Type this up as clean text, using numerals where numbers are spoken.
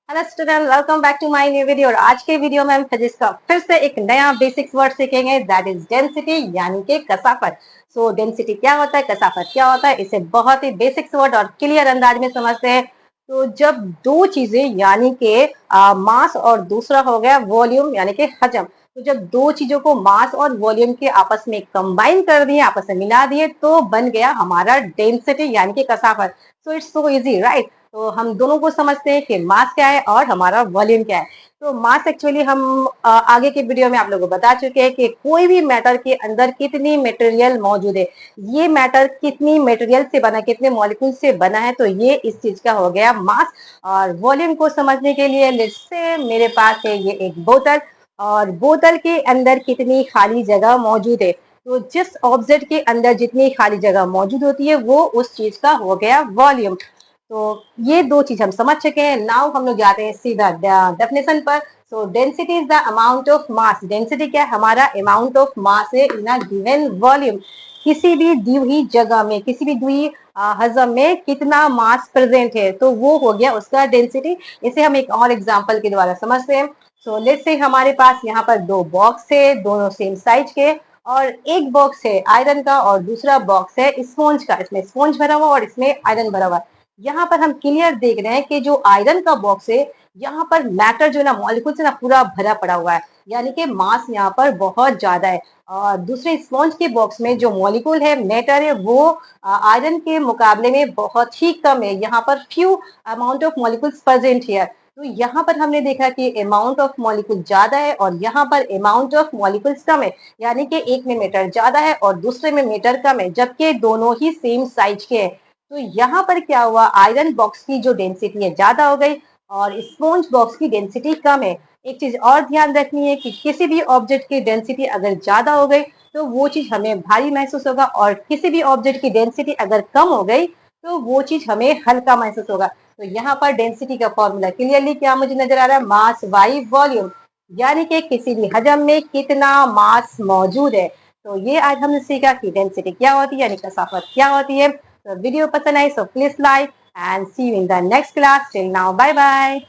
Hello student, welcome back to my new video. और आज के वीडियो में हम फिजिक्स का फिर से एक नया बेसिक्स वर्ड सीखेंगे, दैट इज डेंसिटी यानी कि कसाफत। सो डेंसिटी क्या होता है, कसाफत क्या होता है, इसे बहुत ही बेसिक्स वर्ड और क्लियर अंदाज में समझते हैं। तो जब दो चीजें यानी कि मास और दूसरा हो गया वॉल्यूम यानी कि हजम, तो जब दो चीजों को मास और वॉल्यूम के आपस में कंबाइन कर दिए, आपस में मिला दिए, तो बन गया हमारा डेंसिटी यानी कि कसाफत। So it's so easy, right. तो हम दोनों को समझते हैं कि मास क्या है और हमारा वॉल्यूम क्या है। तो मास एक्चुअली हम आगे के वीडियो में आप लोगों को बता चुके हैं कि कोई भी मैटर के अंदर कितनी मटेरियल मौजूद है, ये मैटर कितनी मटेरियल से बना, कितने मॉलिक्यूल से बना है, तो ये इस चीज का हो गया मास। और वॉल्यूम को समझने के लिए लेट्स से मेरे पास है ये एक बोतल, और बोतल के अंदर कितनी खाली जगह मौजूद है, तो जिस ऑब्जेक्ट के अंदर जितनी खाली जगह मौजूद होती है वो उस चीज का हो गया वॉल्यूम। तो ये दो चीज हम समझ चुके हैं। नाउ हम लोग जाते हैं सीधा डेफिनेशन पर। सो density is the amount of mass. Density क्या है, हमारा अमाउंट ऑफ मास है इन अ गिवन वॉल्यूम। किसी भी दी हुई जगह में, किसी भी दी हजम में कितना मास प्रेजेंट है, तो वो हो गया उसका डेंसिटी। इसे हम एक और एग्जांपल के द्वारा समझते हैं। सो लेट्स से हमारे पास यहाँ पर दो बॉक्स है, दोनों सेम साइज के, और एक बॉक्स है आयरन का और दूसरा बॉक्स है स्पॉन्ज का। इसमें स्पॉन्ज भरा हुआ और इसमें आयरन भरा हुआ। यहाँ पर हम क्लियर देख रहे हैं कि जो आयरन का बॉक्स है, यहाँ पर मैटर जो है ना, मॉलिक्यूल से ना पूरा भरा पड़ा हुआ है, यानी कि मास यहाँ पर बहुत ज्यादा है। और दूसरे स्पॉन्ज के बॉक्स में जो मॉलिक्यूल है, मैटर है, वो आयरन के मुकाबले में बहुत ही कम है। यहाँ पर few amount of molecules present है। तो यहाँ पर हमने देखा कि अमाउंट ऑफ मॉलिक्यूल ज्यादा है और यहाँ पर अमाउंट ऑफ मॉलिक्यूल्स कम है, यानी कि एक में मीटर ज्यादा है और दूसरे में मीटर कम है, जबकि दोनों ही सेम साइज के हैं। तो यहाँ पर क्या हुआ, आयरन बॉक्स की जो डेंसिटी है ज्यादा हो गई और स्पॉन्ज बॉक्स की डेंसिटी कम है। एक चीज और ध्यान रखनी है कि किसी भी ऑब्जेक्ट की डेंसिटी अगर ज्यादा हो गई तो वो चीज हमें भारी महसूस होगा, और किसी भी ऑब्जेक्ट की डेंसिटी अगर कम हो गई तो वो चीज हमें हल्का महसूस होगा। तो यहाँ पर डेंसिटी का फॉर्मूला क्लियरली क्या मुझे नजर आ रहा है, मास बाई वॉल्यूम, यानी कि किसी भी हजम में कितना मास मौजूद है। तो ये आज हमने सीखा कि डेंसिटी क्या होती है, यानी कसाफत क्या होती है। तो वीडियो पसंद आई so please like and see you in the next class. Till now, bye bye.